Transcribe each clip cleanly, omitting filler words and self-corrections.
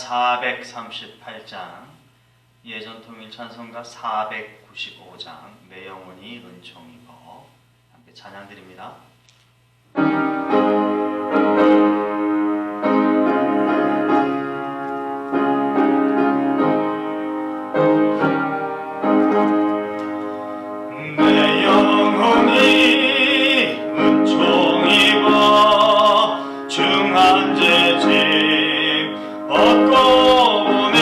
438장, 예전통일 찬송가 495장, 내 영혼이 은총이고, 함께 찬양드립니다. 내 영혼이 은총이고 중한 죄짐 얻고 보니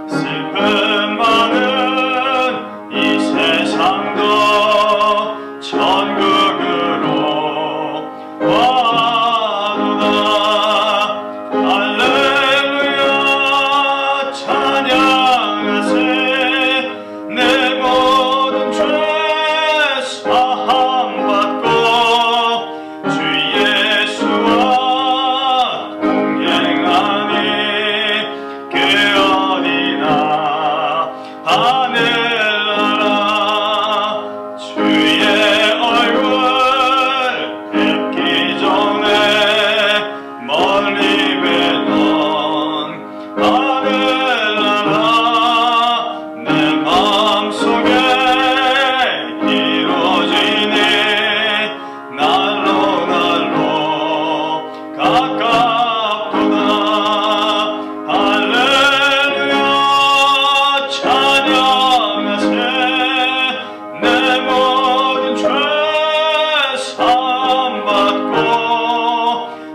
슬픔 많은 이 세상도 천국으로 와도다. 할렐루야 찬양하세. 내 모든 죄 사함받고 주 예수와 동행하니 그 어디나 하늘나라. 주의 얼굴 뵙기 전에 멀리 뵈던 하늘나라 내 마음속에 이루어지니 날로 날로 가깝도다. 할렐루야 찬양하세. 내 모든 죄 사함받고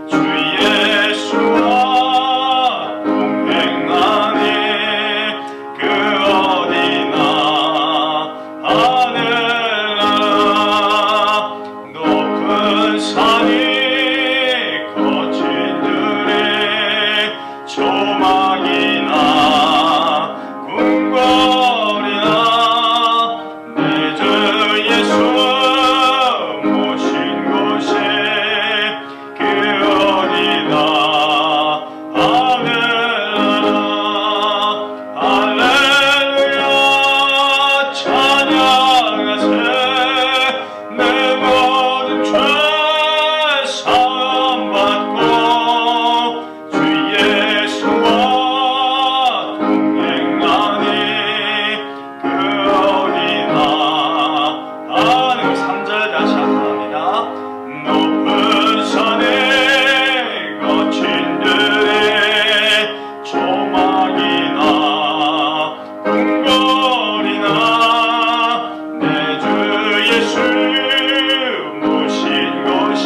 주 예수와 동행하니 그 어디나 하늘나라. 높은 산이 거친 들이 조막이나 궁궐이나 내 주 예수 모신 곳이 그 어디나 하늘나라. 할렐루야 찬양하세. 내 모든 죄 사함받고 주 예수와 동행하니 그 어디나 하늘. 3절 다시 한번 합니다. 높은 산에 거친 들에 조막이나 궁궐이나 내 주 예수 모신 곳이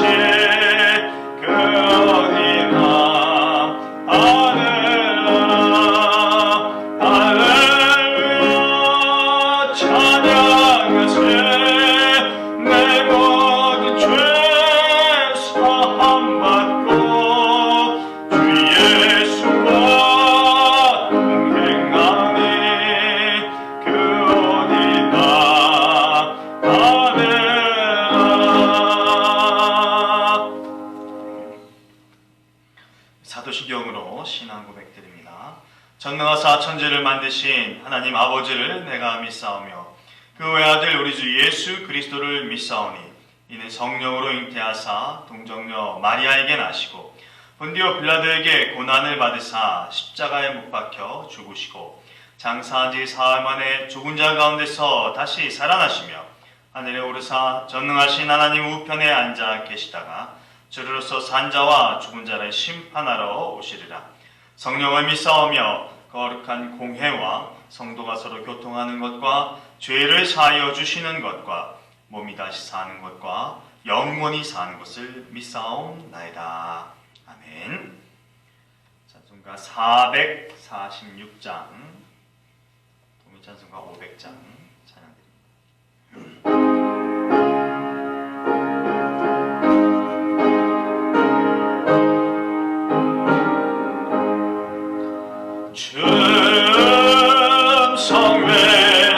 그 어디나 하늘나라. 할렐루야 찬양하세. 내 모든 죄 사함받고 주 예수와 동행하니 그 어디나 하늘나라. 사도시경으로 신앙 고백드립니다. 전능하사 천지를 만드신 하나님 아버지를 내가 믿사오며 그 외아들 우리 주 예수 그리스도를 믿사오니 이는 성령으로 잉태하사 동정녀 마리아에게 나시고 본디오 빌라도에게 고난을 받으사 십자가에 못 박혀 죽으시고 장사한 지 사흘 만에 죽은 자 가운데서 다시 살아나시며 하늘에 오르사 전능하신 하나님 우편에 앉아 계시다가 저리로서 산 자와 죽은 자를 심판하러 오시리라. 성령을 믿사오며 거룩한 공회와 성도가 서로 교통하는 것과 죄를 사하여 주시는 것과 몸이 다시 사는 것과 영원히 사는 것을 믿사옵나이다. 아멘. 찬송가 446장, 동일찬송가 500장 찬양드립니다.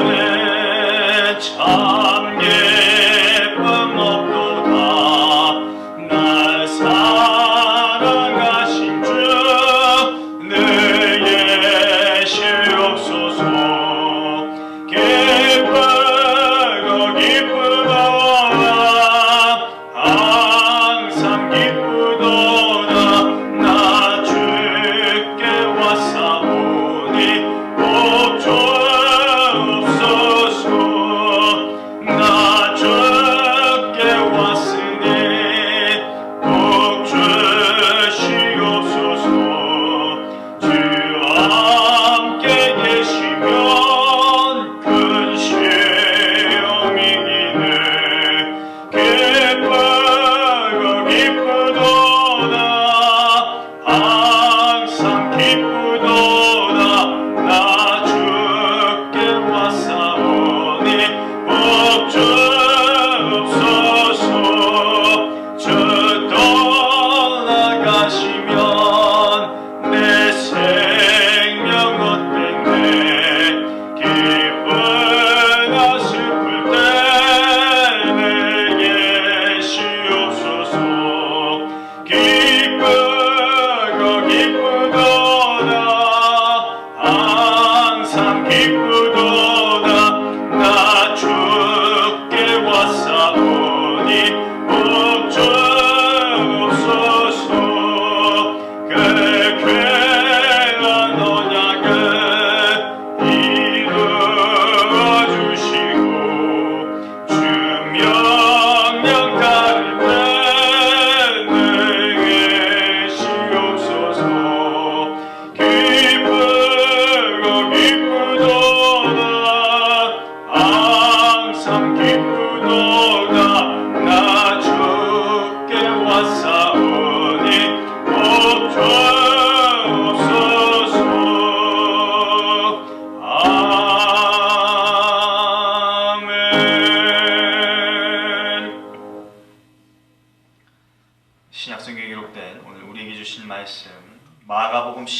성회네 참 기쁨 없도다. 날 사랑하신 주 늘 예시옵소서. 기쁘고 기쁘도다 항상 기쁘도다. 나 주께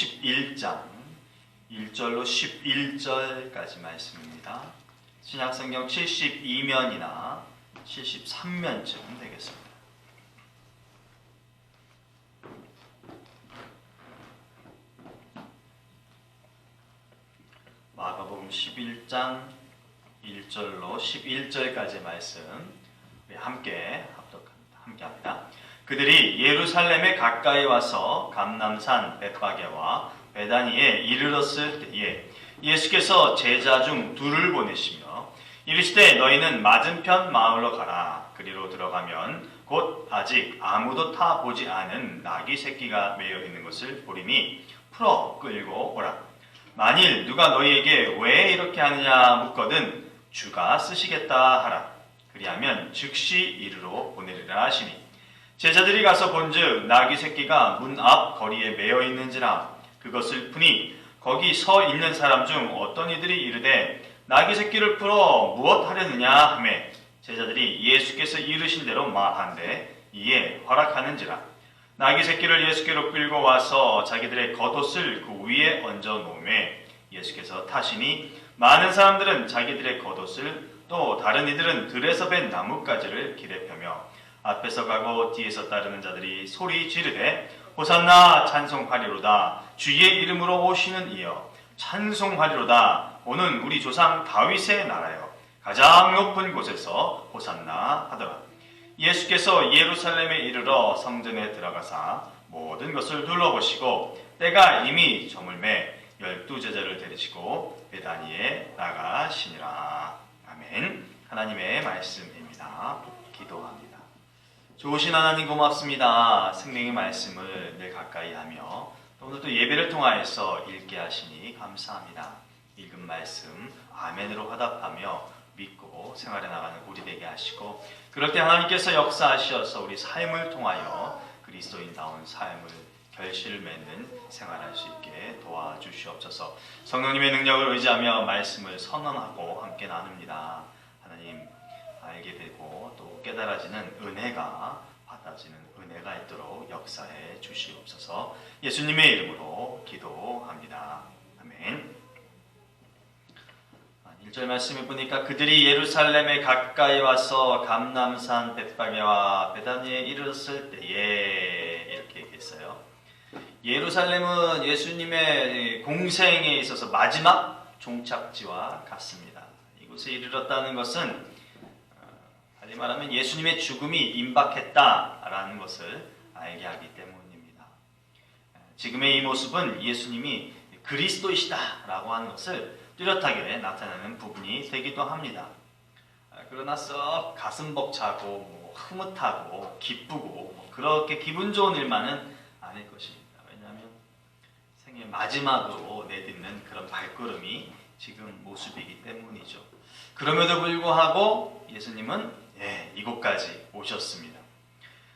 11장 1절로 11절까지 말씀입니다. 신약성경 72면이나 73면쯤 되겠습니다. 마가복음 11장 1절로 11절까지 말씀 우리 함께 합니다. 그들이 예루살렘에 가까이 와서 감람산 벳바게와 베다니에 이르렀을 때에 예수께서 제자 중 둘을 보내시며 이르시되 너희는 맞은편 마을로 가라. 그리로 들어가면 곧 아직 아무도 타 보지 않은 나귀 새끼가 매여 있는 것을 보리니 풀어 끌고 오라. 만일 누가 너희에게 왜 이렇게 하느냐 묻거든 주가 쓰시겠다 하라. 그리하면 즉시 이르러 보내리라 하시니 제자들이 가서 본즉 나귀 새끼가 문 앞 거리에 매여 있는지라. 그것을 푸니 거기 서 있는 사람 중 어떤 이들이 이르되 나귀 새끼를 풀어 무엇 하려느냐 하매 제자들이 예수께서 이르신 대로 말한대 이에 허락하는지라. 나귀 새끼를 예수께로 끌고 와서 자기들의 겉옷을 그 위에 얹어 놓으매 예수께서 타시니 많은 사람들은 자기들의 겉옷을 또 다른 이들은 들에서 벤 나뭇가지를 길에 펴며 앞에서 가고 뒤에서 따르는 자들이 소리 지르되 호산나 찬송하리로다. 주의 이름으로 오시는 이여 찬송하리로다. 오는 우리 조상 다윗의 나라여 가장 높은 곳에서 호산나 하더라. 예수께서 예루살렘에 이르러 성전에 들어가사 모든 것을 둘러보시고 때가 이미 저물매 12제자를 데리시고 베다니에 나가시니라. 아멘. 하나님의 말씀입니다. 기도합니다. 좋으신 하나님 고맙습니다. 생명의 말씀을 늘 가까이 하며 오늘도 예배를 통하여서 읽게 하시니 감사합니다. 읽은 말씀 아멘으로 화답하며 믿고 생활해 나가는 우리 되게 하시고 그럴 때 하나님께서 역사하셔서 우리 삶을 통하여 그리스도인다운 삶을 결실을 맺는 생활할 수 있게 도와주시옵소서. 성령님의 능력을 의지하며 말씀을 선언하고 함께 나눕니다. 하나님 알게 되고 또 깨달아지는 은혜가 받아지는 은혜가 있도록 역사해 주시옵소서. 예수님의 이름으로 기도합니다. 아멘. 1절 말씀을 보니까 그들이 예루살렘에 가까이 와서 감람산 벳바게와 베다니에 이르렀을 때에 이렇게 얘기했어요. 예루살렘은 예수님의 공생에 있어서 마지막 종착지와 같습니다. 이곳에 이르렀다는 것은 달리 말하면 예수님의 죽음이 임박했다라는 것을 알게 하기 때문입니다. 지금의 이 모습은 예수님이 그리스도이시다라고 하는 것을 뚜렷하게 나타내는 부분이 되기도 합니다. 그러나 썩 가슴 벅차고 흐뭇하고 기쁘고 그렇게 기분 좋은 일만은 아닐 것입니다. 왜냐하면 생애 마지막으로 내딛는 그런 발걸음이 지금 모습이기 때문이죠. 그럼에도 불구하고 예수님은 이곳까지 오셨습니다.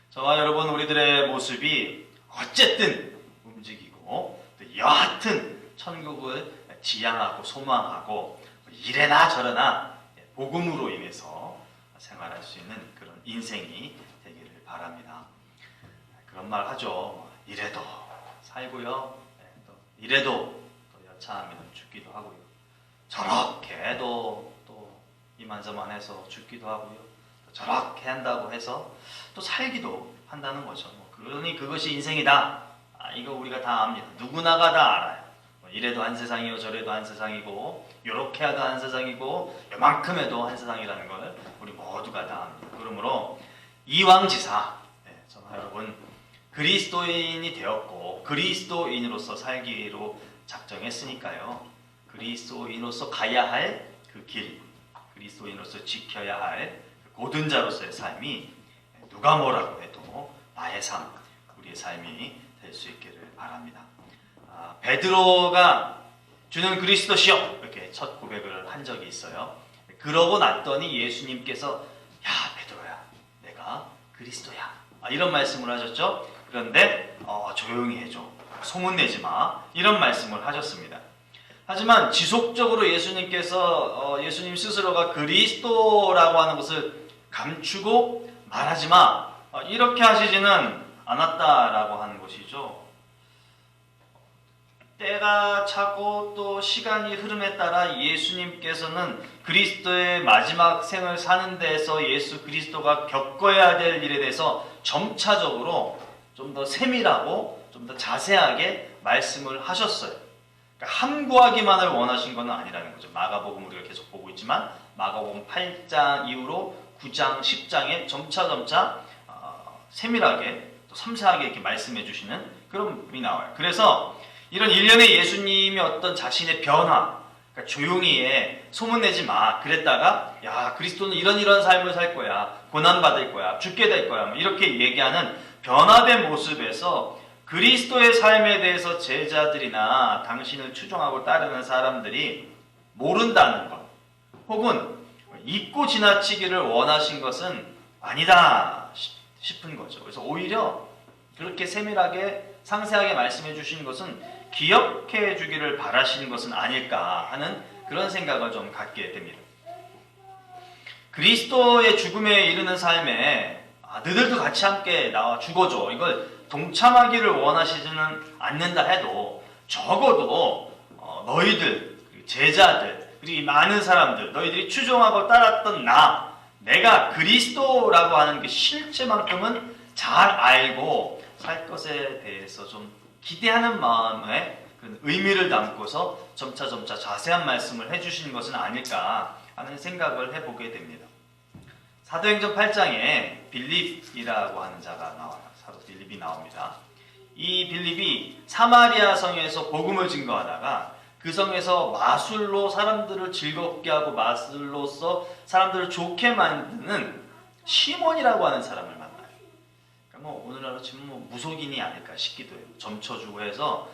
저와 여러분 우리들의 모습이 어쨌든 움직이고 또 여하튼 천국을 지향하고 소망하고 이래나 저래나 복음으로 인해서 생활할 수 있는 그런 인생이 되기를 바랍니다. 그런 말 하죠. 이래도 살고요. 또 이래도 또 여차하면 죽기도 하고요. 저렇게도 또 이만저만해서 죽기도 하고요. 또 저렇게 한다고 해서 또 살기도 한다는 거죠. 그러니 그것이 인생이다. 이거 우리가 다 압니다. 누구나가 다 알아요. 이래도 한 세상이요 저래도 한 세상이고 요렇게 해도 한 세상이고 요만큼 해도 한 세상이라는 걸 우리 모두가 다 압니다. 그러므로 이왕지사 저는 여러분 그리스도인이 되었고 그리스도인으로서 살기로 작정했으니까요. 그리스도인으로서 가야 할 그 길, 그리스도인으로서 지켜야 할 고든 자로서의 삶이 누가 뭐라고 해도 나의 삶, 우리의 삶이 될 수 있기를 바랍니다. 베드로가 주는 그리스도시여 이렇게 첫 고백을 한 적이 있어요. 그러고 났더니 예수님께서 야 베드로야 내가 그리스도야 이런 말씀을 하셨죠. 그런데 조용히 해줘 소문내지 마 이런 말씀을 하셨습니다. 하지만 지속적으로 예수님께서 예수님 스스로가 그리스도라고 하는 것을 감추고 말하지 마 이렇게 하시지는 않았다라고 하는 것이죠. 때가 차고 또 시간이 흐름에 따라 예수님께서는 그리스도의 마지막 생을 사는 데에서 예수 그리스도가 겪어야 될 일에 대해서 점차적으로 좀 더 세밀하고 좀 더 자세하게 말씀을 하셨어요. 그러니까 함구하기만을 원하신 건 아니라는 거죠. 마가복음 우리가 계속 보고 있지만 마가복음 8장 이후로 9장, 10장에 점차 세밀하게 또 섬세하게 이렇게 말씀해 주시는 그런 부분이 나와요. 그래서 이런 일련의 예수님이 어떤 자신의 변화, 그러니까 조용히 소문내지 마. 그랬다가 야 그리스도는 이런 삶을 살 거야. 고난받을 거야. 죽게 될 거야. 이렇게 얘기하는 변화된 모습에서 그리스도의 삶에 대해서 제자들이나 당신을 추종하고 따르는 사람들이 모른다는 것, 혹은 잊고 지나치기를 원하신 것은 아니다 싶은 거죠. 그래서 오히려 그렇게 세밀하게 상세하게 말씀해 주신 것은 기억해 주기를 바라시는 것은 아닐까 하는 그런 생각을 좀 갖게 됩니다. 그리스도의 죽음에 이르는 삶에 너희들도 같이 함께 나와 죽어줘. 이걸 동참하기를 원하시지는 않는다 해도 적어도 너희들, 제자들, 그리고 이 많은 사람들, 너희들이 추종하고 따랐던 내가 그리스도라고 하는 그 실체만큼은 잘 알고 살 것에 대해서 좀 기대하는 마음에 그 의미를 담고서 점차 자세한 말씀을 해주시는 것은 아닐까 하는 생각을 해보게 됩니다. 사도행전 8장에 빌립이라고 하는 자가 나와요. 사도 빌립이 나옵니다. 이 빌립이 사마리아 성에서 복음을 증거하다가 그 성에서 마술로 사람들을 즐겁게 하고 마술로서 사람들을 좋게 만드는 시몬이라고 하는 사람을 만나요. 그러니까 오늘날로 치면 무속인이 아닐까 싶기도 해요. 점쳐주고 해서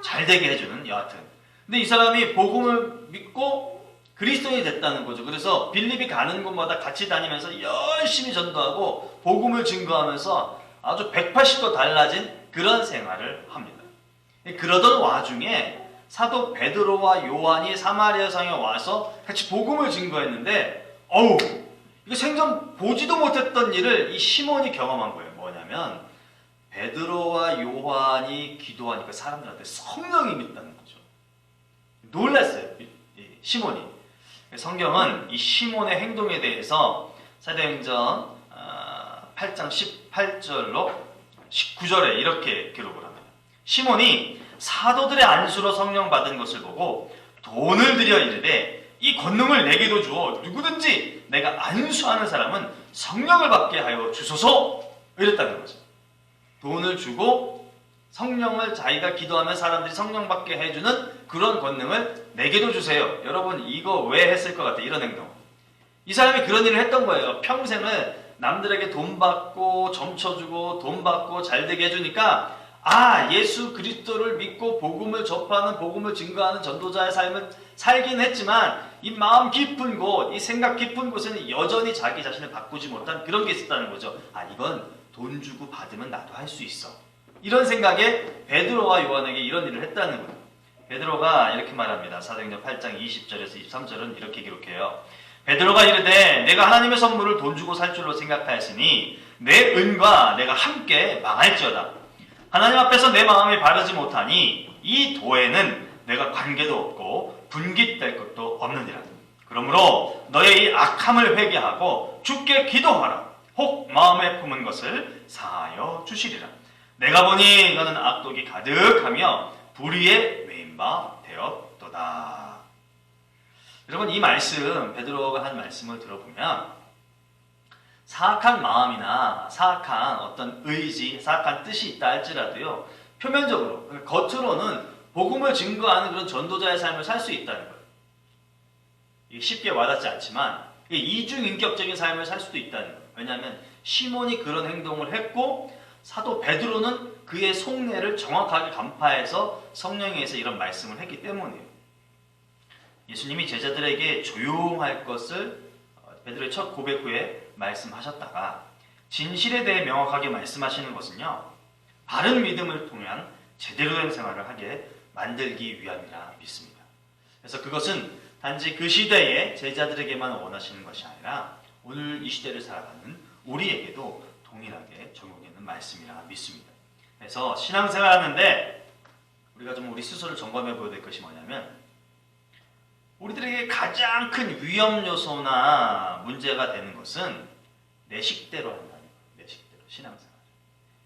잘 되게 해주는 여하튼. 근데 이 사람이 복음을 믿고 그리스도인이 됐다는 거죠. 그래서 빌립이 가는 곳마다 같이 다니면서 열심히 전도하고 복음을 증거하면서 아주 180도 달라진 그런 생활을 합니다. 그러던 와중에 사도 베드로와 요한이 사마리아 성에 와서 같이 복음을 증거했는데 이거 생전 보지도 못했던 일을 이 시몬이 경험한 거예요. 뭐냐면 베드로와 요한이 기도하니까 사람들한테 성령이 있다는 거죠. 놀랐어요. 시몬이. 성경은 이 시몬의 행동에 대해서 사도행전 8장 18절로 19절에 이렇게 기록을 합니다. 시몬이 사도들의 안수로 성령 받은 것을 보고 돈을 들여 이르되 이 권능을 내게도 주어 누구든지 내가 안수하는 사람은 성령을 받게 하여 주소서 이랬다는 거죠. 돈을 주고 성령을 자기가 기도하면 사람들이 성령 받게 해주는 그런 권능을 내게도 주세요. 여러분 이거 왜 했을 것 같아요? 이런 행동. 이 사람이 그런 일을 했던 거예요. 평생을 남들에게 돈 받고 점쳐주고 돈 받고 잘되게 해주니까 예수 그리스도를 믿고 복음을 접하는 복음을 증거하는 전도자의 삶을 살긴 했지만 이 마음 깊은 곳, 이 생각 깊은 곳에는 여전히 자기 자신을 바꾸지 못한 그런 게 있었다는 거죠. 이건 돈 주고 받으면 나도 할 수 있어. 이런 생각에 베드로와 요한에게 이런 일을 했다는 거예요. 베드로가 이렇게 말합니다. 사도행전 8장 20절에서 23절은 이렇게 기록해요. 베드로가 이르되 내가 하나님의 선물을 돈 주고 살 줄로 생각하였으니 내 은과 내가 함께 망할지어다. 하나님 앞에서 내 마음이 바르지 못하니 이 도에는 내가 관계도 없고 분깃될 것도 없느니라. 그러므로 너의 이 악함을 회개하고 주께 기도하라. 혹 마음에 품은 것을 사하여 주시리라. 내가 보니 너는 악독이 가득하며 불의에 외인 바 되었도다. 여러분 이 말씀, 베드로가 한 말씀을 들어보면 사악한 마음이나 사악한 어떤 의지, 사악한 뜻이 있다 할지라도요, 표면적으로, 겉으로는 복음을 증거하는 그런 전도자의 삶을 살 수 있다는 거예요. 이게 쉽게 와닿지 않지만 이중인격적인 삶을 살 수도 있다는 거예요. 왜냐하면 시몬이 그런 행동을 했고 사도 베드로는 그의 속내를 정확하게 간파해서 성령에 의해서 이런 말씀을 했기 때문이에요. 예수님이 제자들에게 조용할 것을 베드로의 첫 고백 후에 말씀하셨다가 진실에 대해 명확하게 말씀하시는 것은요, 바른 믿음을 통한 제대로 된 생활을 하게 만들기 위함이라 믿습니다. 그래서 그것은 단지 그 시대의 제자들에게만 원하시는 것이 아니라 오늘 이 시대를 살아가는 우리에게도 동일하게 적용되는 말씀이라 믿습니다. 그래서 신앙생활 하는데 우리가 좀 우리 스스로를 점검해 보여야 될 것이 뭐냐면, 우리들에게 가장 큰 위험 요소나 문제가 되는 것은 내 식대로 한다는 거예요. 내 식대로, 신앙생활.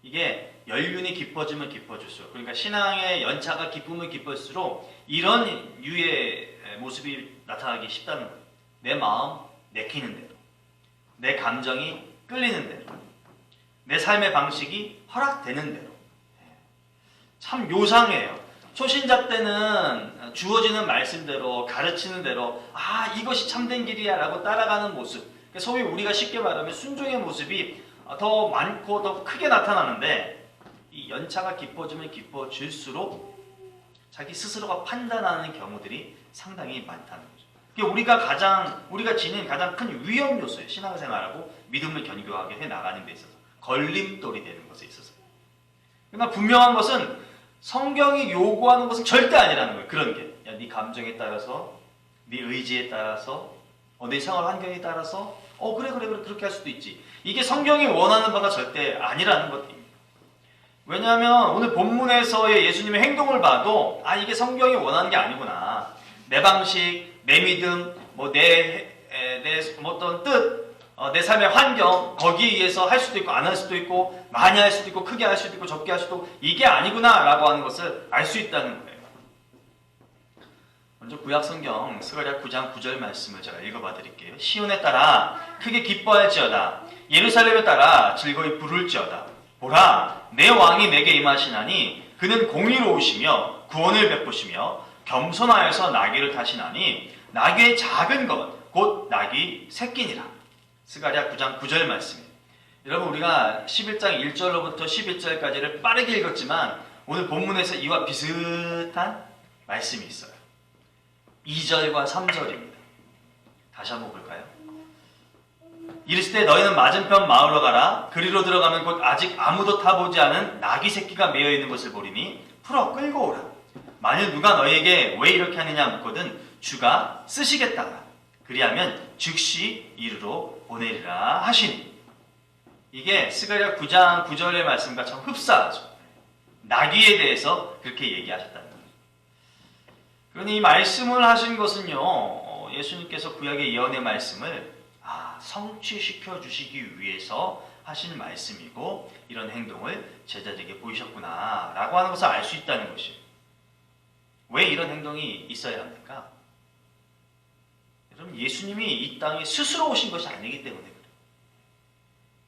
이게 연륜이 깊어지면 깊어질수록, 그러니까 신앙의 연차가 깊으면 깊을수록 이런 유의 모습이 나타나기 쉽다는 거예요. 내 마음 내키는 대로, 내 감정이 끌리는 대로, 내 삶의 방식이 허락되는 대로. 참 요상해요. 초신자 때는 주어지는 말씀대로, 가르치는 대로 이것이 참된 길이야 라고 따라가는 모습, 소위 우리가 쉽게 말하면 순종의 모습이 더 많고 더 크게 나타나는데, 이 연차가 깊어지면 깊어질수록 자기 스스로가 판단하는 경우들이 상당히 많다는 거죠. 그게 우리가 지닌 가장 큰 위험 요소예요. 신앙생활하고 믿음을 견고하게 해나가는 데 있어서, 걸림돌이 되는 것에 있어서. 그러나 분명한 것은 성경이 요구하는 것은 절대 아니라는 거예요. 그런 게. 네 감정에 따라서, 네 의지에 따라서, 내 생활 환경에 따라서 그래 그렇게 할 수도 있지. 이게 성경이 원하는 바가 절대 아니라는 것입니다. 왜냐하면 오늘 본문에서의 예수님의 행동을 봐도 이게 성경이 원하는 게 아니구나. 내 방식, 내 믿음, 내 어떤 뜻, 내 삶의 환경, 거기에 의해서 할 수도 있고 안 할 수도 있고, 많이 할 수도 있고 크게 할 수도 있고 적게 할 수도 있고, 이게 아니구나 라고 하는 것을 알 수 있다는 거예요. 먼저 구약성경 스가랴 9장 9절 말씀을 제가 읽어봐 드릴게요. 시온에 따라 크게 기뻐할지어다. 예루살렘에 따라 즐거이 부를지어다. 보라, 내 왕이 내게 임하시나니 그는 공의로우시며 구원을 베푸시며 겸손하여서 나귀를 타시나니 나귀의 작은 것 곧 나귀 새끼니라. 스가랴 9장 9절 말씀이에요. 여러분, 우리가 11장 1절로부터 11절까지를 빠르게 읽었지만 오늘 본문에서 이와 비슷한 말씀이 있어요. 2절과 3절입니다. 다시 한번 볼까요? 이르시되 너희는 맞은편 마을로 가라. 그리로 들어가면 곧 아직 아무도 타보지 않은 나귀 새끼가 매여 있는 것을 보리니 풀어 끌고 오라. 만일 누가 너희에게 왜 이렇게 하느냐 묻거든 주가 쓰시겠다. 그리하면 즉시 이르러 보내리라 하시니. 이게 스가랴 9장 9절의 말씀과 참 흡사하죠. 나귀에 대해서 그렇게 얘기하셨다는 거예요. 그러니 이 말씀을 하신 것은요, 예수님께서 구약의 예언의 말씀을 성취시켜 주시기 위해서 하신 말씀이고, 이런 행동을 제자들에게 보이셨구나 라고 하는 것을 알 수 있다는 것이에요. 왜 이런 행동이 있어야 합니까? 여러분, 예수님이 이 땅에 스스로 오신 것이 아니기 때문에 그래요.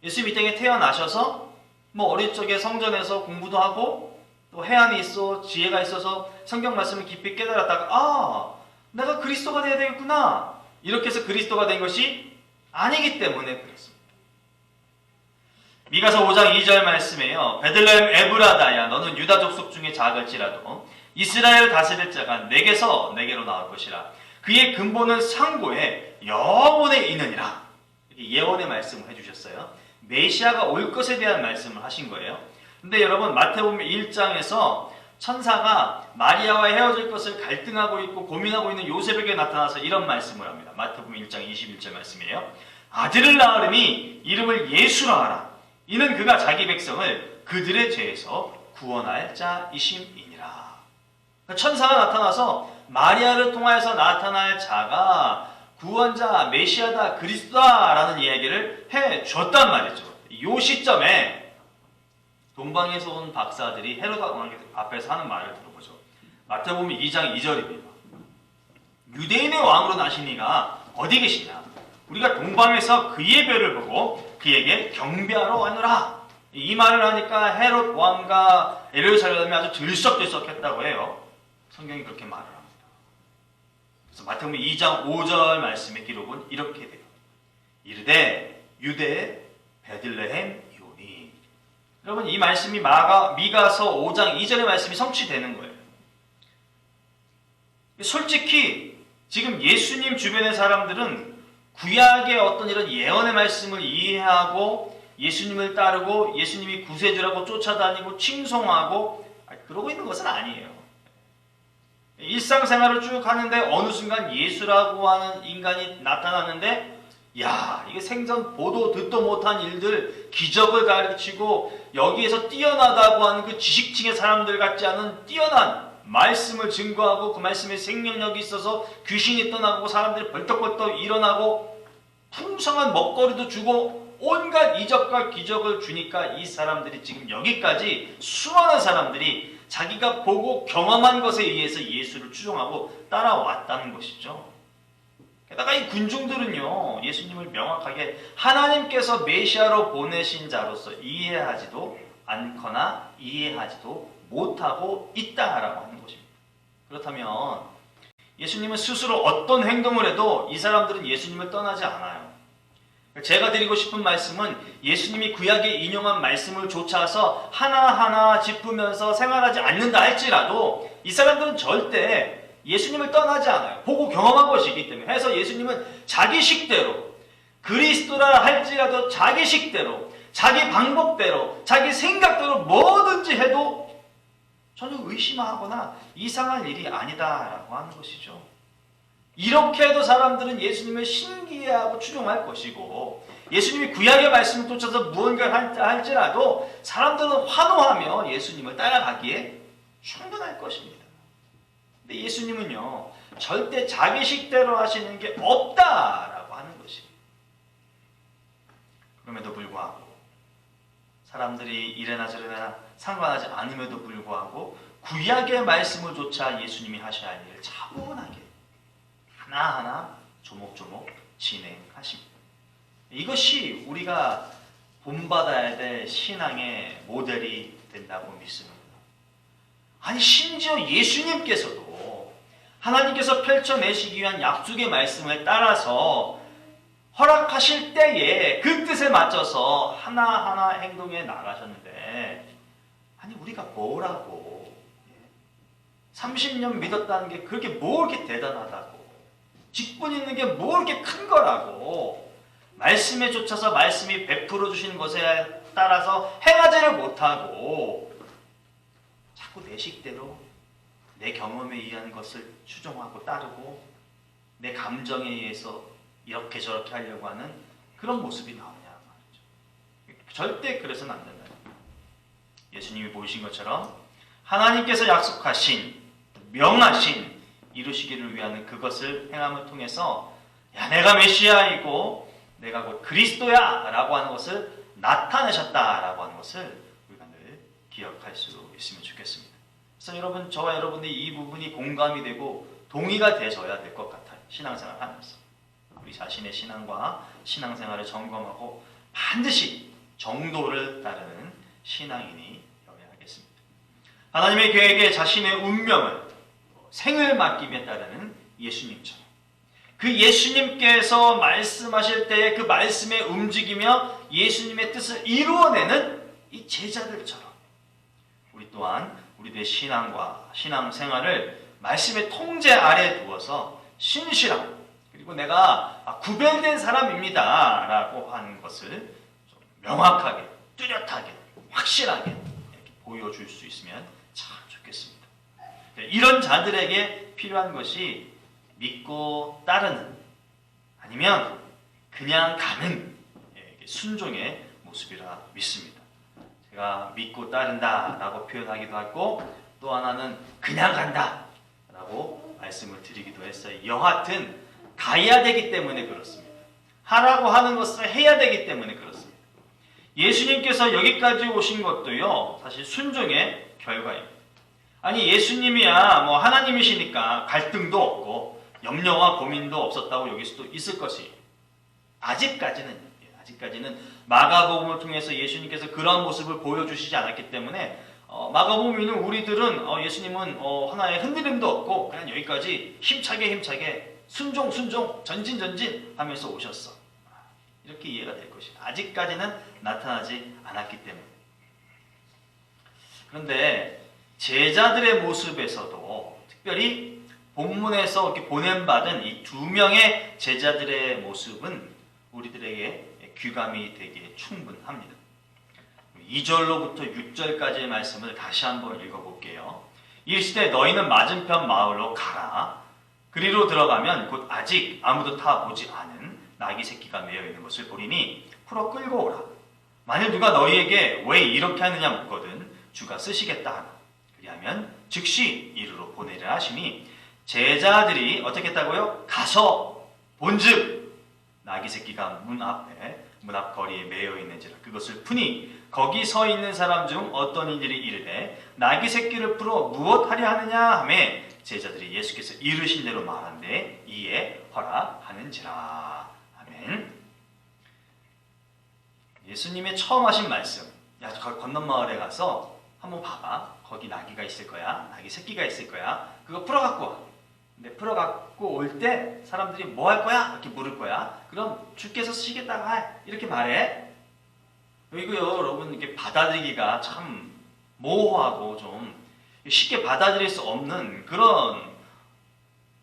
예수님이 이 땅에 태어나셔서 어릴 적에 성전에서 공부도 하고 또 해안이 있어 지혜가 있어서 성경 말씀을 깊이 깨달았다가 내가 그리스도가 되어야 되겠구나 이렇게 해서 그리스도가 된 것이 아니기 때문에 그렇습니다. 미가서 5장 2절 말씀에요. 베들레헴 에브라다야 너는 유다 족속 중에 작을지라도 이스라엘 다스릴 자가 내게서 내게로 나올 것이라. 그의 근본은 상고에 영원에 있느니라. 이렇게 예언의 말씀을 해주셨어요. 메시아가 올 것에 대한 말씀을 하신 거예요. 근데 여러분, 마태복음 1장에서 천사가 마리아와 헤어질 것을 갈등하고 있고 고민하고 있는 요셉에게 나타나서 이런 말씀을 합니다. 마태복음 1장 21절 말씀이에요. 아들을 낳으리니 이름을 예수라 하라. 이는 그가 자기 백성을 그들의 죄에서 구원할 자이심이니라. 천사가 나타나서 마리아를 통하여서 나타날 자가 구원자, 메시아다, 그리스도다라는 이야기를 해줬단 말이죠. 이 시점에 동방에서 온 박사들이 헤롯 왕 앞에서 하는 말을 들어보죠. 마태복음 2장 2절입니다. 유대인의 왕으로 나신 이가 어디 계시냐? 우리가 동방에서 그의 별을 보고 그에게 경배하러 왔노라. 이 말을 하니까 헤롯 왕과 예루살렘이 아주 들썩들썩했다고 해요. 성경이 그렇게 말을 합니다. 그래서 마태복음 2장 5절 말씀의 기록은 이렇게 돼요. 이르되 유대 베들레헴 이오니. 여러분, 이 말씀이 미가서 5장 2절의 말씀이 성취되는 거예요. 솔직히 지금 예수님 주변의 사람들은 구약의 어떤 이런 예언의 말씀을 이해하고 예수님을 따르고 예수님이 구세주라고 쫓아다니고 칭송하고 그러고 있는 것은 아니에요. 일상생활을 쭉 하는데 어느 순간 예수라고 하는 인간이 나타났는데 이게 생전 보도 듣도 못한 일들, 기적을 가르치고 여기에서 뛰어나다고 하는 그 지식층의 사람들 같지 않은 뛰어난 말씀을 증거하고 그 말씀에 생명력이 있어서 귀신이 떠나고 사람들이 벌떡벌떡 일어나고 풍성한 먹거리도 주고 온갖 이적과 기적을 주니까 이 사람들이 지금 여기까지 수많은 사람들이 자기가 보고 경험한 것에 의해서 예수를 추종하고 따라왔다는 것이죠. 게다가 이 군중들은요, 예수님을 명확하게 하나님께서 메시아로 보내신 자로서 이해하지도 않거나 이해하지도 못하고 있다라고 하는 것입니다. 그렇다면 예수님은 스스로 어떤 행동을 해도 이 사람들은 예수님을 떠나지 않아요. 제가 드리고 싶은 말씀은 예수님이 구약에 인용한 말씀을 좇아서 하나하나 짚으면서 생활하지 않는다 할지라도 이 사람들은 절대 예수님을 떠나지 않아요. 보고 경험한 것이기 때문에. 해서 예수님은 자기 식대로, 그리스도라 할지라도 자기 식대로, 자기 방법대로, 자기 생각대로 뭐든지 해도 전혀 의심하거나 이상한 일이 아니다라고 하는 것이죠. 이렇게 해도 사람들은 예수님을 신기해하고 추종할 것이고, 예수님이 구약의 말씀을 쫓아서 무언가를 할지라도 사람들은 환호하며 예수님을 따라가기에 충분할 것입니다. 근데 예수님은요, 절대 자기 식대로 하시는 게 없다라고 하는 것입니다. 그럼에도 불구하고 사람들이 이래나 저래나 상관하지 않음에도 불구하고 구약의 말씀을 좇아 예수님이 하셔야 할 일을 차분하게 하나하나 조목조목 진행하십니다. 이것이 우리가 본받아야 될 신앙의 모델이 된다고 믿습니다. 아니, 심지어 예수님께서도 하나님께서 펼쳐내시기 위한 약속의 말씀을 따라서 허락하실 때에 그 뜻에 맞춰서 하나하나 행동해 나가셨는데, 아니 우리가 뭐라고 30년 믿었다는 게 그렇게 뭐 이렇게 대단하다고, 직분 있는 게 뭐 이렇게 큰 거라고, 말씀에 쫓아서 말씀이 베풀어 주시는 것에 따라서 행하지를 못하고 자꾸 내 식대로 내 경험에 의한 것을 추종하고 따르고 내 감정에 의해서 이렇게 저렇게 하려고 하는 그런 모습이 나오냐 말이죠. 절대 그래서는 안 된다. 예수님이 보이신 것처럼 하나님께서 약속하신, 명하신 이루시기를 위한 그것을 행함을 통해서, 야, 내가 메시아이고 내가 곧 그리스도야 라고 하는 것을 나타내셨다라고 하는 것을 우리가 늘 기억할 수 있으면 좋겠습니다. 그래서 여러분, 저와 여러분들이 이 부분이 공감이 되고 동의가 되셔야 될 것 같아요. 신앙생활 하면서 우리 자신의 신앙과 신앙생활을 점검하고 반드시 정도를 따르는 신앙인이 되어야 하겠습니다. 하나님의 계획에 자신의 운명을, 생을 맡김에 따르는 예수님처럼, 그 예수님께서 말씀하실 때에 그 말씀에 움직이며 예수님의 뜻을 이루어내는 이 제자들처럼 우리 또한 우리들의 신앙과 신앙생활을 말씀의 통제 아래에 두어서 신실하고, 그리고 내가 구별된 사람입니다 라고 하는 것을 좀 명확하게, 뚜렷하게, 확실하게 이렇게 보여줄 수 있으면 참 좋겠습니다. 이런 자들에게 필요한 것이 믿고 따르는, 아니면 그냥 가는 순종의 모습이라 믿습니다. 제가 믿고 따른다 라고 표현하기도 하고, 또 하나는 그냥 간다 라고 말씀을 드리기도 했어요. 여하튼 가야 되기 때문에 그렇습니다. 하라고 하는 것을 해야 되기 때문에 그렇습니다. 예수님께서 여기까지 오신 것도요, 사실 순종의 결과입니다. 아니, 예수님이야 뭐 하나님이시니까 갈등도 없고 염려와 고민도 없었다고 여길 수도 있을 것이에요. 아직까지는 마가복음을 통해서 예수님께서 그런 모습을 보여주시지 않았기 때문에 마가복음 읽는 우리들은 예수님은 하나의 흔들림도 없고 그냥 여기까지 힘차게 순종 전진 하면서 오셨어, 이렇게 이해가 될 것이에요. 아직까지는 나타나지 않았기 때문에. 그런데 제자들의 모습에서도, 특별히 본문에서 이렇게 보냄받은 이 2명의 제자들의 모습은 우리들에게 귀감이 되기에 충분합니다. 2절로부터 6절까지의 말씀을 다시 한번 읽어볼게요. 이르시되 너희는 맞은편 마을로 가라. 그리로 들어가면 곧 아직 아무도 타보지 않은 나귀 새끼가 매여 있는 것을 보리니 풀어 끌고 오라. 만일 누가 너희에게 왜 이렇게 하느냐 묻거든 주가 쓰시겠다 하나. 그리하면 즉시 이르러 보내려 하시니 제자들이 어떻게 했다고요? 가서 본즉 나귀 새끼가 문 앞 거리에 매여 있는지라 그것을 푸니 거기 서 있는 사람 중 어떤 이들이 이르되 나귀 새끼를 풀어 무엇 하려 하느냐 하매 제자들이 예수께서 이르신 대로 말한데 이에 허락하는지라. 아멘. 예수님의 처음 하신 말씀, 야 거기 건넌 마을에 가서 한번 봐봐. 거기 나귀가 있을 거야. 나귀 새끼가 있을 거야. 그거 풀어갖고 와. 근데 풀어갖고 올 때 사람들이 뭐 할 거야? 이렇게 물을 거야. 그럼 주께서 쓰시겠다고 해. 이렇게 말해. 이거요, 여러분, 이게 받아들이기가 참 모호하고 좀 쉽게 받아들일 수 없는 그런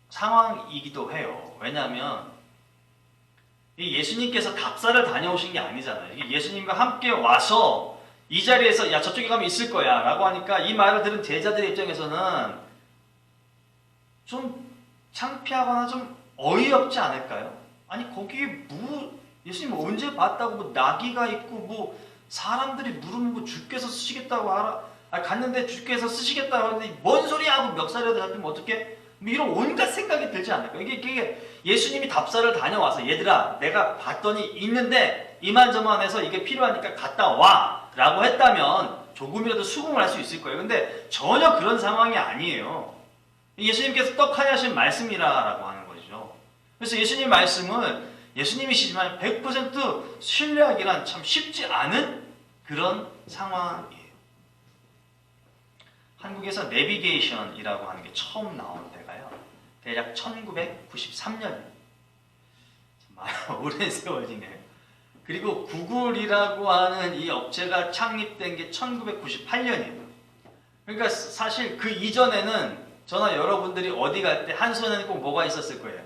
상황이기도 해요. 왜냐하면 예수님께서 답사를 다녀오신 게 아니잖아요. 예수님과 함께 와서 이 자리에서 야 저쪽에 가면 있을 거야 라고 하니까 이 말을 들은 제자들의 입장에서는 좀 창피하거나 좀 어이없지 않을까요? 아니 거기에 예수님 언제 봤다고 뭐 나귀가 있고 뭐 사람들이 물으면 뭐 주께서 쓰시겠다고 하라. 갔는데 주께서 쓰시겠다고 하는데 뭔 소리야 하고 멱살이라도 잡히면 어떡해? 뭐 이런 온갖 생각이 들지 않을까? 이게 예수님이 답사를 다녀와서 얘들아 내가 봤더니 있는데 이만저만해서 이게 필요하니까 갔다 와 라고 했다면 조금이라도 수긍을 할 수 있을 거예요. 근데 전혀 그런 상황이 아니에요. 예수님께서 떡하니 하신 말씀이라고 하는 거죠. 그래서 예수님 말씀은 예수님이시지만 100% 신뢰하기란 참 쉽지 않은 그런 상황이에요. 한국에서 내비게이션이라고 하는 게 처음 나온 때가요. 대략 1993년이에요. 오랜 세월이네요. 그리고 구글이라고 하는 이 업체가 창립된 게 1998년이에요. 그러니까 사실 그 이전에는 저나 여러분들이 어디 갈 때 한 손에는 꼭 뭐가 있었을 거예요?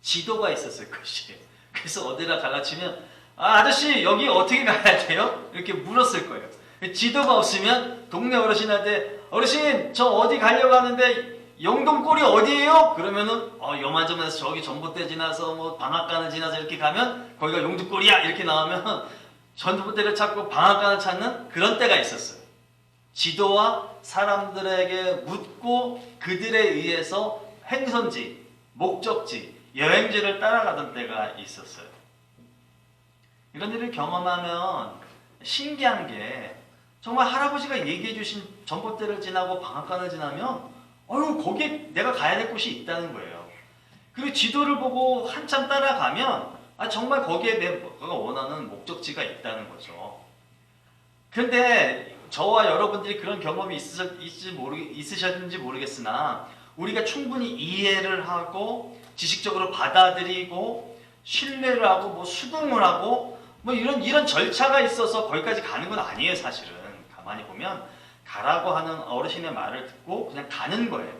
지도가 있었을 것이에요. 그래서 어디라 갈라치면 아저씨 여기 어떻게 가야 돼요? 이렇게 물었을 거예요. 지도가 없으면 동네 어르신한테 어르신 저 어디 가려고 하는데 영동골이 어디예요? 그러면은 요만저만해서 저기 전봇대 지나서 뭐 방앗간을 지나서 이렇게 가면 거기가 용두골이야 이렇게 나오면 전봇대를 찾고 방앗간을 찾는 그런 때가 있었어요. 지도와 사람들에게 묻고 그들에 의해서 행선지, 목적지, 여행지를 따라가던 때가 있었어요. 이런 일을 경험하면 신기한 게 정말 할아버지가 얘기해 주신 전봇대를 지나고 방앗간을 지나면 거기에 내가 가야 될 곳이 있다는 거예요. 그리고 지도를 보고 한참 따라가면 정말 거기에 내가 원하는 목적지가 있다는 거죠. 그런데 저와 여러분들이 그런 경험이 있으셨는지 모르겠으나 우리가 충분히 이해를 하고 지식적으로 받아들이고 신뢰를 하고 뭐 수긍을 하고 뭐 이런 절차가 있어서 거기까지 가는 건 아니에요. 사실은 가만히 보면 가라고 하는 어르신의 말을 듣고 그냥 가는 거예요.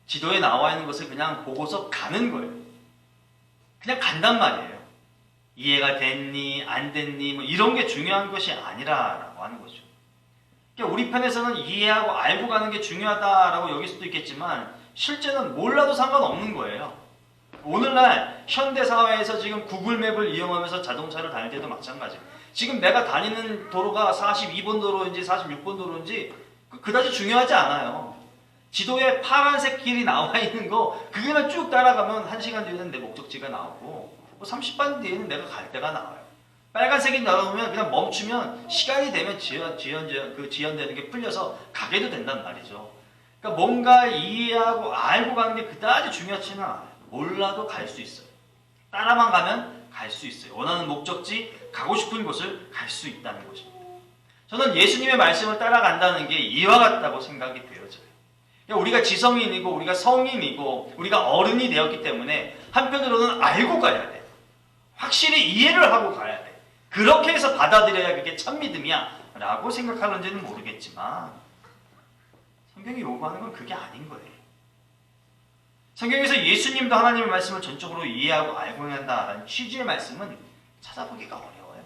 지도에 나와 있는 것을 그냥 보고서 가는 거예요. 그냥 간단 말이에요. 이해가 됐니 안 됐니 뭐 이런 게 중요한 것이 아니라라고 하는 거죠. 그러니까 우리 편에서는 이해하고 알고 가는 게 중요하다라고 여길 수도 있겠지만 실제는 몰라도 상관없는 거예요. 오늘날 현대사회에서 지금 구글맵을 이용하면서 자동차를 다닐 때도 마찬가지예요. 지금 내가 다니는 도로가 42번 도로인지 46번 도로인지 그다지 중요하지 않아요. 지도에 파란색 길이 나와 있는 거 그게만 쭉 따라가면 1시간 뒤에는 내 목적지가 나오고 30분 뒤에는 내가 갈 데가 나와요. 빨간색이 나오면 그냥 멈추면 시간이 되면 지연되는 게 풀려서 가게도 된단 말이죠. 그러니까 뭔가 이해하고 알고 가는 게 그다지 중요하지는 않아요. 몰라도 갈 수 있어요. 따라만 가면 갈 수 있어요. 원하는 목적지, 가고 싶은 곳을 갈 수 있다는 것입니다. 저는 예수님의 말씀을 따라간다는 게 이와 같다고 생각이 되어져요. 우리가 지성인이고 우리가 성인이고 우리가 어른이 되었기 때문에 한편으로는 알고 가야 돼. 확실히 이해를 하고 가야 돼. 그렇게 해서 받아들여야 그게 참 믿음이야 라고 생각하는지는 모르겠지만 성경이 요구하는 건 그게 아닌 거예요. 성경에서 예수님도 하나님의 말씀을 전적으로 이해하고 알고 한다라는 취지의 말씀은 찾아보기가 어려워요.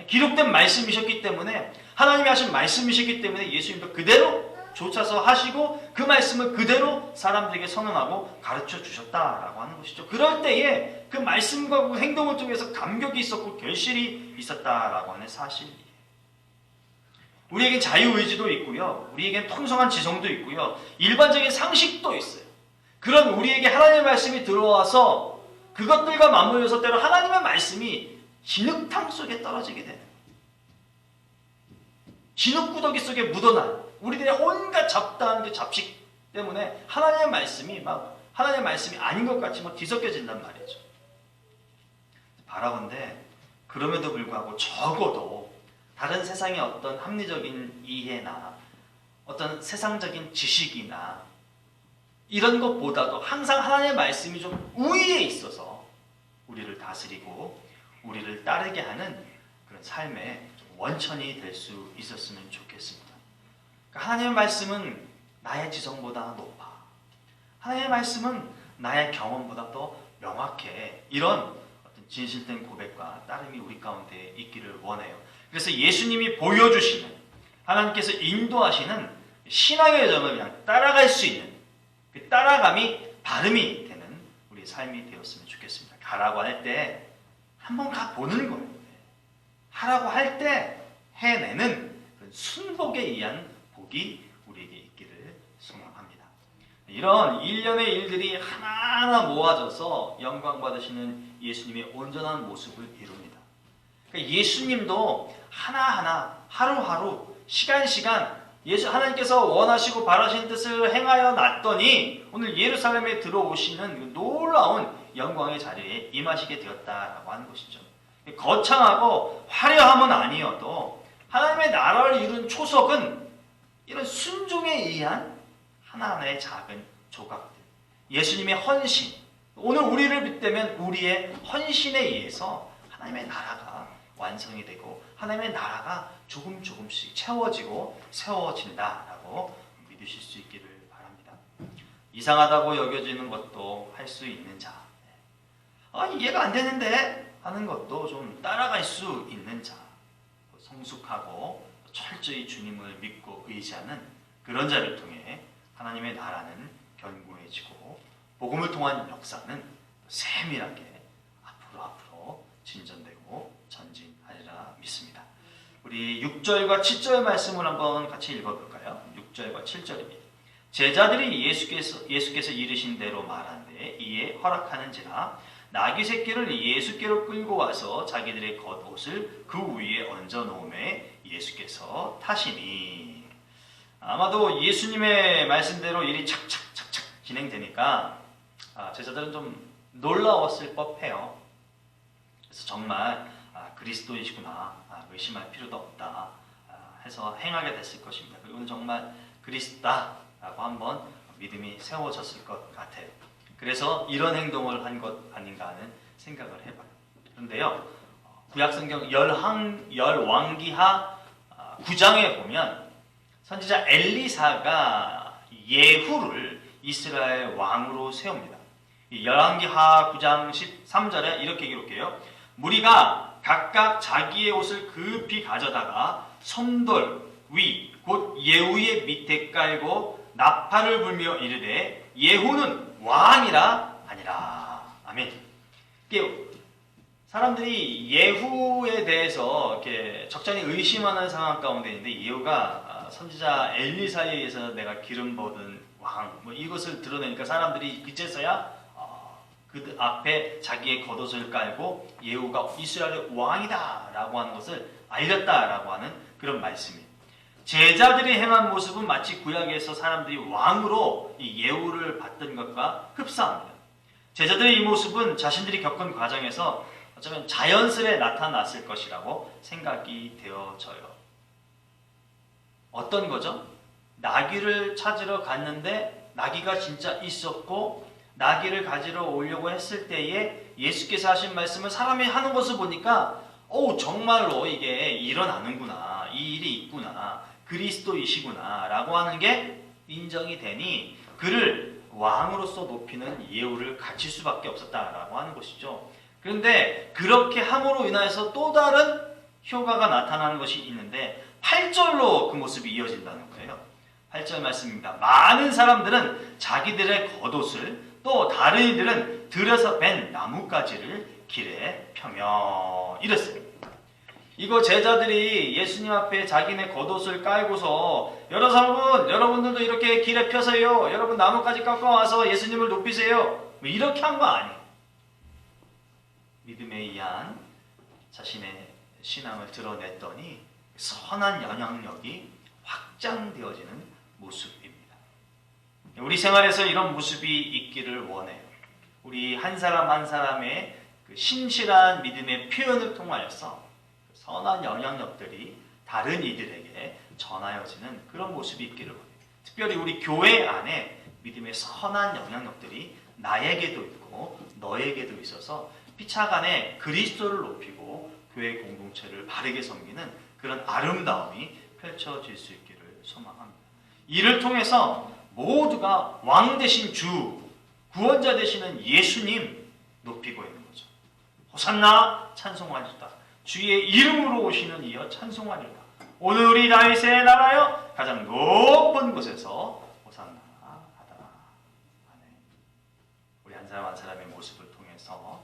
기록된 말씀이셨기 때문에 하나님이 하신 말씀이셨기 때문에 예수님도 그대로 좇아서 하시고 그 말씀을 그대로 사람들에게 선언하고 가르쳐 주셨다라고 하는 것이죠. 그럴 때에 그 말씀과 그 행동을 통해서 감격이 있었고 결실이 있었다라고 하는 사실이에요. 우리에겐 자유의지도 있고요. 우리에겐 풍성한 지성도 있고요. 일반적인 상식도 있어요. 그런 우리에게 하나님의 말씀이 들어와서 그것들과 맞물려서 때로 하나님의 말씀이 진흙탕 속에 떨어지게 되는 거예요. 진흙구더기 속에 묻어난 우리들의 온갖 잡다한 그 잡식 때문에 하나님의 말씀이 아닌 것 같이 뒤섞여진단 말이죠. 바라본데 그럼에도 불구하고 적어도 다른 세상의 어떤 합리적인 이해나 어떤 세상적인 지식이나 이런 것보다도 항상 하나님의 말씀이 좀 우위에 있어서 우리를 다스리고 우리를 따르게 하는 그런 삶의 원천이 될 수 있었으면 좋겠습니다. 그러니까 하나님의 말씀은 나의 지성보다 높아. 하나님의 말씀은 나의 경험보다 더 명확해. 이런 어떤 진실된 고백과 따름이 우리 가운데 있기를 원해요. 그래서 예수님이 보여주시는, 하나님께서 인도하시는 신앙의 여정을 그냥 따라갈 수 있는 그 따라감이 발음이 되는 우리의 삶이 되었으면 좋겠습니다. 가라고 할 때 한번 가보는 거예요. 하라고 할 때 해내는 그런 순복에 의한 복이 우리에게 있기를 소망합니다. 이런 일련의 일들이 하나하나 모아져서 영광 받으시는 예수님의 온전한 모습을 이룹니다. 그러니까 예수님도 하나하나 하루하루 시간 하나님께서 원하시고 바라신 뜻을 행하여 놨더니 오늘 예루살렘에 들어오시는 놀라운 영광의 자리에 임하시게 되었다라고 하는 것이죠. 거창하고 화려함은 아니어도 하나님의 나라를 이룬 초석은 이런 순종에 의한 하나하나의 작은 조각들, 예수님의 헌신, 오늘 우리를 빗대면 우리의 헌신에 의해서 하나님의 나라가 완성이 되고 하나님의 나라가 조금씩 채워지고 세워진다라고 믿으실 수 있기를 바랍니다. 이상하다고 여겨지는 것도 할 수 있는 자, 이해가 안 되는데 하는 것도 좀 따라갈 수 있는 자, 성숙하고 철저히 주님을 믿고 의지하는 그런 자를 통해 하나님의 나라는 견고해지고 복음을 통한 역사는 세밀하게 앞으로 진전되고 전진하리라 믿습니다. 우리 6절과 7절 말씀을 한번 같이 읽어볼까요? 6절과 7절입니다. 제자들이 예수께서 이르신 대로 말한데 이에 허락하는지라 나귀 새끼를 예수께로 끌고 와서 자기들의 겉옷을 그 위에 얹어 놓음에 예수께서 타시니. 아마도 예수님의 말씀대로 일이 착착 진행되니까 제자들은 좀 놀라웠을 법해요. 그래서 정말 그리스도이시구나, 의심할 필요도 없다 해서 행하게 됐을 것입니다. 그리고는 정말 그리스도다라고 한번 믿음이 세워졌을 것 같아요. 그래서 이런 행동을 한 것 아닌가 하는 생각을 해봐요. 그런데요, 구약성경 열왕기하 9장에 보면 선지자 엘리사가 예후를 이스라엘 왕으로 세웁니다. 열왕기하 9장 13절에 이렇게 기록해요. 무리가 각각 자기의 옷을 급히 가져다가 성돌 위 곧 예후의 밑에 깔고 나팔을 불며 이르되 예후는 왕이라 하니라. 아멘. 사람들이 예후에 대해서 이렇게 적잖이 의심하는 상황 가운데 있는데 예후가 선지자 엘리사에 의해서 내가 기름 받은 왕 이것을 드러내니까 사람들이 그제서야 그 앞에 자기의 겉옷을 깔고 예후가 이스라엘의 왕이다 라고 하는 것을 알렸다라고 하는 그런 말씀이에요. 제자들이 행한 모습은 마치 구약에서 사람들이 왕으로 이 예후를 받던 것과 흡사합니다. 제자들의 이 모습은 자신들이 겪은 과정에서 어쩌면 자연스레 나타났을 것이라고 생각이 되어져요. 어떤 거죠? 나귀를 찾으러 갔는데 나귀가 진짜 있었고 나귀를 가지러 오려고 했을 때에 예수께서 하신 말씀을 사람이 하는 것을 보니까 정말로 이게 일어나는구나, 이 일이 있구나, 그리스도이시구나 라고 하는 게 인정이 되니 그를 왕으로서 높이는 예후를 갖출 수밖에 없었다라고 하는 것이죠. 그런데 그렇게 함으로 인하여서 또 다른 효과가 나타나는 것이 있는데 8절로 그 모습이 이어진다는 거예요. 8절 말씀입니다. 많은 사람들은 자기들의 겉옷을 또 다른 이들은 들여서 벤 나뭇가지를 길에 펴며 이랬어요. 이거 제자들이 예수님 앞에 자기네 겉옷을 깔고서 여러분들도 이렇게 길에 펴세요. 여러분 나뭇가지 깎아와서 예수님을 높이세요. 뭐 이렇게 한 거 아니에요. 믿음에 의한 자신의 신앙을 드러냈더니 선한 영향력이 확장되어지는 모습입니다. 우리 생활에서 이런 모습이 있기를 원해요. 우리 한 사람 한 사람의 그 신실한 믿음의 표현을 통하여서 선한 영향력들이 다른 이들에게 전하여지는 그런 모습이 있기를 원해요. 특별히 우리 교회 안에 믿음의 선한 영향력들이 나에게도 있고 너에게도 있어서 피차간에 그리스도를 높이고 교회 공동체를 바르게 섬기는 그런 아름다움이 펼쳐질 수 있기를 소망합니다. 이를 통해서 모두가 왕 되신 주, 구원자 되시는 예수님 높이고 있는 거죠. 호산나 찬송하리로다. 주의 이름으로 오시는 이여 찬송하리로다. 오늘 우리 다윗의 나라여 가장 높은 곳에서 호산나 하다. 아멘. 우리 한 사람 한 사람의 모습을 통해서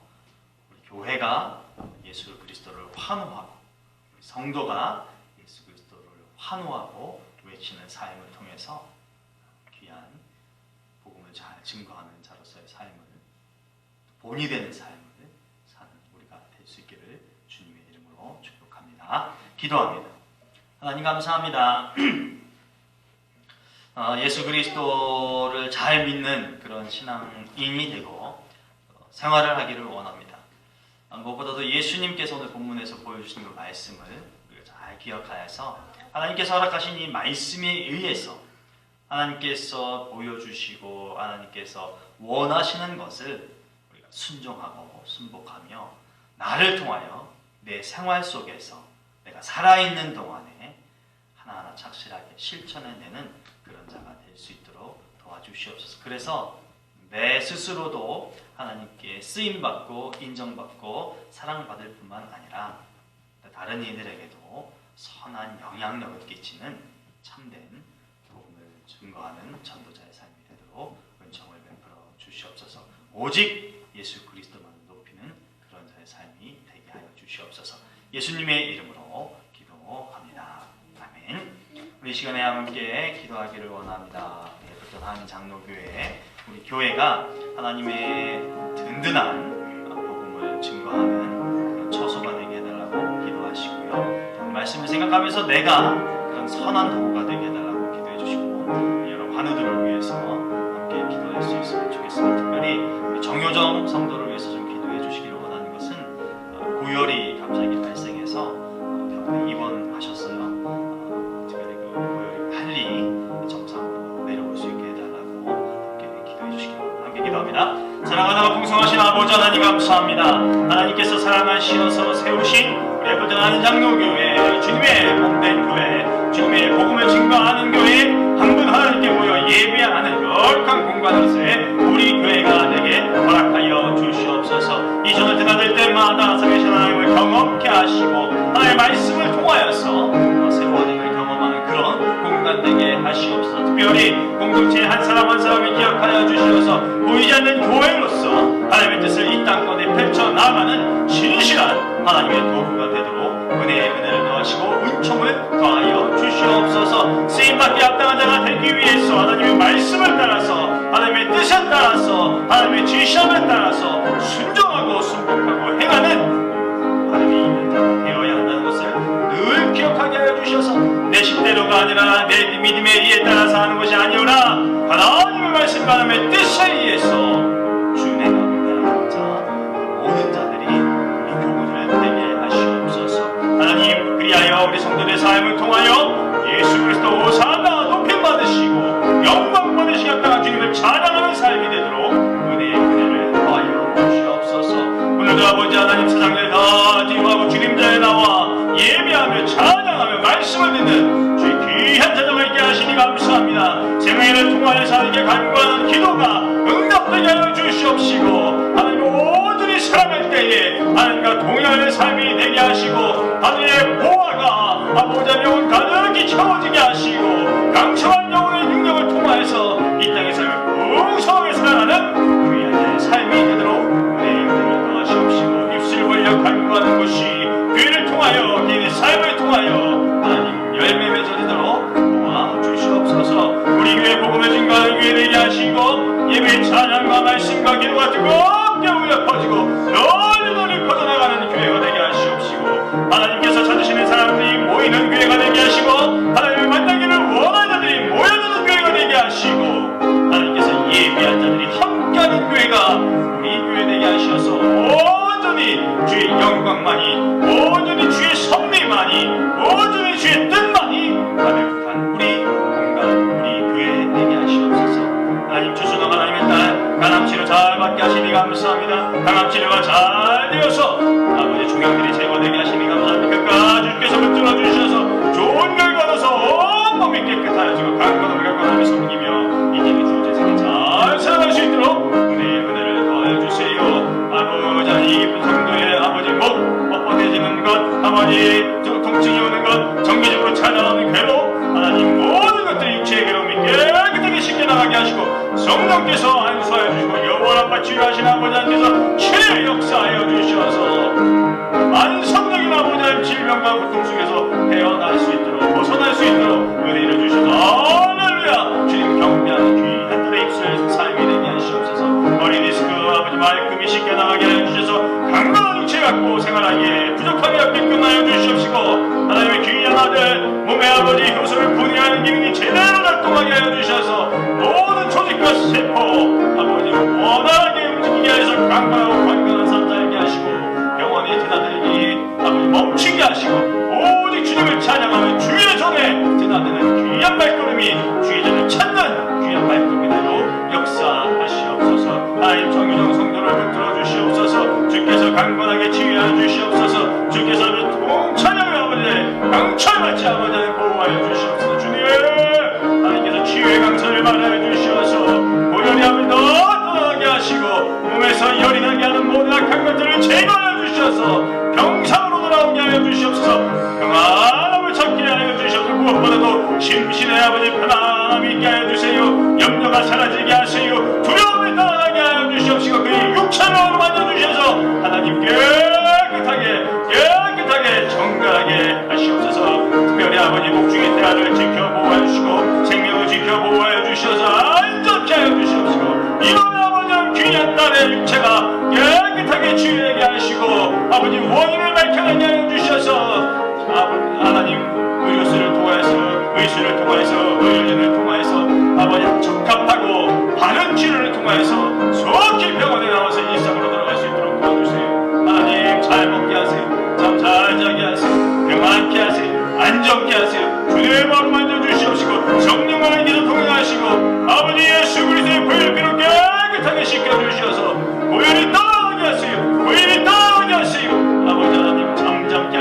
우리 교회가 예수 그리스도를 환호하고 우리 성도가 예수 그리스도를 환호하고 외치는 삶을 통해서 귀한 복음을 잘 증거하는 자로서의 삶을 본이 되는 삶을 사는 우리가 될 수 있기를 주님의 이름으로 축복합니다. 기도합니다. 하나님 감사합니다. 예수 그리스도를 잘 믿는 그런 신앙인이 되고 생활을 하기를 원합니다. 무엇보다도 예수님께서 오늘 본문에서 보여주신 그 말씀을 우리가 잘 기억하여서 하나님께서 허락하신 이 말씀에 의해서 하나님께서 보여주시고 하나님께서 원하시는 것을 우리가 순종하고 순복하며 나를 통하여 내 생활 속에서 내가 살아있는 동안에 하나하나 착실하게 실천해내는 그런 자가 될 수 있도록 도와주시옵소서. 그래서 내 스스로도 하나님께 쓰임받고 인정받고 사랑받을 뿐만 아니라 다른 이들에게도 선한 영향력을 끼치는 참된 복음을 증거하는 전도자의 삶이 되도록 은총을 베풀어 주시옵소서. 오직 예수 그리스도만 높이는 그런 자의 삶이 되게 하여 주시옵소서. 예수님의 이름으로 기도합니다. 아멘. 우리 이 시간에 함께 기도하기를 원합니다. 예쁘던 하나님 장로교회 우리 교회가 하나님의 든든한 복음을 증거하는 그런 처소가 되게 해달라고 기도하시고요. 말씀을 생각하면서 내가 그런 선한 도구가 되게 해달라고 기도해 주시고 여러 환우들을 위해서 함께 기도할 수 있으면 좋겠습니다. 특별히 우리 정효정 성도를 위해서 좀 기도해 주시기를 원하는 것은 고열이 갑자기 발생해서 병원에 입원하셨어요. 특별히 그 고열이 빨리 정상으로 내려올 수 있게 해달라고 함께 기도해 주시기를 원합니다. 함께 기도합니다. 사랑하는 풍성하신 아버지 하나님 감사합니다. 하나님께서 사랑하시어서 세우신 우리 예쁘던 하나님 장로교회 주님의 몸된 교회 주님의 복음을 증거하는 교회 한 분 하나님께 모여 예배하는 거룩한 공간으로서의 우리 교회가 되게 허락하여 주시옵소서. 이 전을 드나들 때마다 살아계신 하나님을 경험케 하시고 하나님의 말씀을 통하여서 새로워짐을 경험하는 그런 공간 되게 하시옵소서. 특별히 공동체의 한 사람 한 사람을 기억하여 주시어서 보이지 않는 교회로서 하나님의 뜻을 이 땅권에 펼쳐나가는 진실한 하나님의 도구가 되도록 은혜의 은혜를 더하시고 은총을 더하여 주시옵소서. 쓰임받기 합당한 자가 되기 위해서 하나님의 말씀을 따라서 하나님의 뜻에 따라서 하나님의 지시함에 따라서 순종하고 순복하고 행하는 하나님이 되어야 한다는 것을 늘 기억하게 하여 주셔서 내 식대로가 아니라 내 믿음의 의에 따라서 하는 것이 아니오라 하나님의 말씀과 하나님의 뜻에 의해서 준행하고 따라가는 자 모든 자들이 우리 교구를 되게 하시옵소서. 하나님 그리하여 우리 성도들의 삶을 통하여 예수 그리스도 호산나 높임 받으시고 영광 받으시기 합당한 주님을 찬양하는 삶이 되도록 은혜의 은혜를 더하여 주시옵소서. 오늘도 아버지 하나님 세상을 다 뒤로하고 주님자에 나와 예배하며 찬양하며 말씀을 듣는 주의 귀한 자녀가 있게 하시니 감사합니다. 생애를 통하여서 하나님께 간구하는 기도가 응답되게 하여 주시옵시고 하나님 모두를 사랑할 때에 하나님과 동행하는 삶이 되게 하시고 하나님의 보화가 아버지 영혼 가득히 채워지게 하시고 강성한 영혼의 능력을 통하여서 이 땅의 삶을 풍성하게 살아가는 우리 한자의 삶이 되도록 은혜의 은혜를 더하시옵시고 입술을 벌려 간구하는 것이 교회를 통하여 개인의 찬양과 말씀과 기도가 뜨겁게 울려 퍼지고 널리 퍼져나가는 교회가 되게 하시옵시고, 하나님께서 찾으시는 사람들이 모이는 교회가 되게 하시고, 하나님을 만나기를 원하는 자들이 모여드는 교회가 되게 하시고, 하나님께서 예비한 자들이 함께하는 교회가 우리 교회 되게 하셔서 온전히 주의 영광만이, 온전히 주의 섭리만이, 온전히 주의 뜻만이 가득한 우리 공간, 우리 교회 되게 하시옵소서. 하나님 주소서 하나님의 딸 간암치료 잘 받게 하시니 감사합니다. 간암치료가 잘 되어서 아버지 종양들이 제거되게 하시니 감사합니다. 끝까지 주께서 붙들어 주셔서 좋은 결과 얻어서 온몸이 깨끗하여지고 강건함을 결과하며 섬기며 이제는 주어진 생에 잘 살아갈 수 있도록 은혜를 더하여 주세요. 아버지 이쁜 성도의 아버지 목 뻣뻣해지는 것, 아버지 통증이 오는 것, 정기적으로 찾아오는 괴로움, 하나님 모든 것들이 육체의 괴로움이 깨끗하게 씻겨나가게 하시고, 성령께서 안수하여 주시고 영원한 바 치유하신 아버지 하나님께서 치유 역사하여 주셔서 만성적인 아버지 질병과 고통 속에서 헤어날 수 있도록, 벗어날 수 있도록 은혜를 주셔서 할렐루야. 주님 경배하는 귀한 딸의 입술 삶이 되게 하시옵소서. 머리 디스크 아버지 말끔히 씻겨나가게 하여 주셔서 강건한 육체 갖고 생활하기에 부족함이 없게 끝나여 주시옵시고, 하나님의 귀한 아들 몸의 아버지 효소를 분해하는 기능이 제대로 작동하게 하여 주셔서 모든 조직과 세포 아버지 원활하게 움직이게 하셔서 강건하고 관건한 삶 살게 하시고, 병원의 드나들기 아버지 멈추게 하시고, 오직 주님을 찬양하며 주의 전에 드나드는 귀한 발걸음이 주의 전을 찾는 귀한 발걸음이 되로 역사하시옵소서. 하나님 정유정 성도를 붙들어 주시옵소서. 주께서 강건하게 치유하여 주시옵소서. 주께서 통찬양의 아버지 강철같이 아버지를 보호하여 주시옵소서. 주님 하나님께서 치유의 강선을 말하여 주시어서 고열이 아버지 더 떠나게 하시고, 몸에서 열이 나게 하는 모든 악한 것들을 제거하여 주셔서 병상으로 돌아오게 하여 주시옵소서. 평안함을 찾게 하여 주셔서 무엇보다도 심신의 아버지 편안함이 있게 하여 주세요. 염려가 사라지게 하세요. 두려움이 떠나게 하여 주시옵시고, 그의 육체로 만져주셔서 하나님 깨끗하게 정갈하게 하시옵소서. 특별히 아버지 목중의 태아를 지켜 보호하여 주시고, 생명을 지켜 보호하여 주셔서 안전케 하여 주시옵시고, 이놈의 아버지 귀한 딸의 육체가 깨끗하게 치유되게 하시고, 아버지 원인을 밝혀내게 하여 주셔서 하나님 의료수를 통하여서 의료진을 통하여서 아버지 적합하고 바른 치료를 통하여서 속히 병원에 나와서 일상으로 돌아갈 수 있도록 도와주세요. 하나님 잘 먹게 하세요. 잠 잘 자게 하세요. 평안케 하세요. 안정케 하세요. 주님의 마음 만져주시옵시고, 성령과 인기도 통행하시고, 아버지 예수 그리스도의 보혈 피로 깨끗하게 씻겨주셔서 보혈이 떠나게 하세요. 보혈이 떠나게 하세요. 아버지 하나님 잠잠케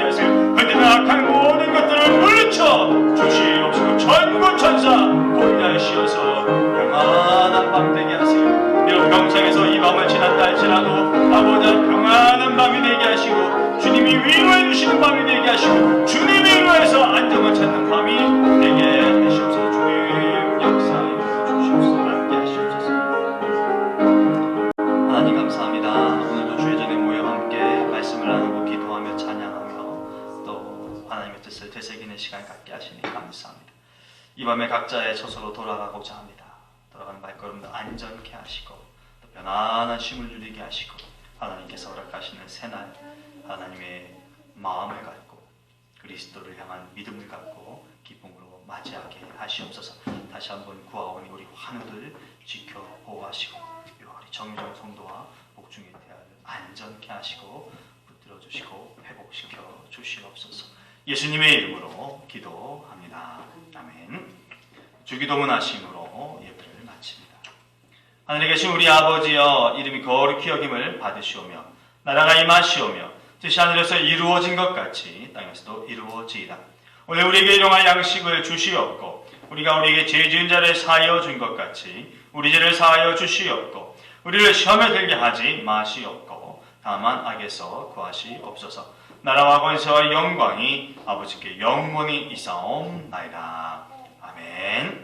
하세요. 흔드는 악한 모든 것들을 물리쳐 주시옵시고, 천군천사 보호하시어서 평안한 밤 되게 하세요. 비록 병상에서 이 밤을 지났다 할지라도 아버지 평안한 밤이 되게 하시고, 주님이 위로해 주시는 밤이 되게 하시고, 주님이 위로해서 안정을 찾는 밤이 되게 하시옵소서. 주님 역사해 주시옵소서. 함께 하시옵소서. 하나님 감사합니다. 오늘도 주의 전에 모여 함께 말씀을 나누고 기도하며 찬양하며 또 하나님의 뜻을 되새기는 시간 갖게 하시니 감사합니다. 이 밤에 각자의 처소로 돌아가고자 합니다. 돌아가는 발걸음도 안전케 하시고, 또 편안한 쉼을 누리게 하시고, 하나님께서 허락하시는 새날 하나님의 마음을 갖고 그리스도를 향한 믿음을 갖고 기쁨으로 맞이하게 하시옵소서. 다시 한번 구하오니 우리 환우들 지켜 보호하시고, 우리 정유정 성도와 복중의 태아를 안전케 하시고 붙들어 주시고 회복시켜 주시옵소서. 예수님의 이름으로 기도합니다. 아멘. 주기도문 하심으로 예배를 마칩니다. 하늘에 계신 우리 아버지여, 이름이 거룩히 여김을 받으시오며 나라가 임하시오며 뜻이 하늘에서 이루어진 것 같이 땅에서도 이루어지이다. 오늘 우리에게 일용할 양식을 주시옵고, 우리가 우리에게 죄 지은 자를 사하여 준 것 같이 우리 죄를 사하여 주시옵고, 우리를 시험에 들게 하지 마시옵고, 다만 악에서 구하시옵소서. 나라와 권세와 영광이 아버지께 영원히 있사옵나이다. 아멘.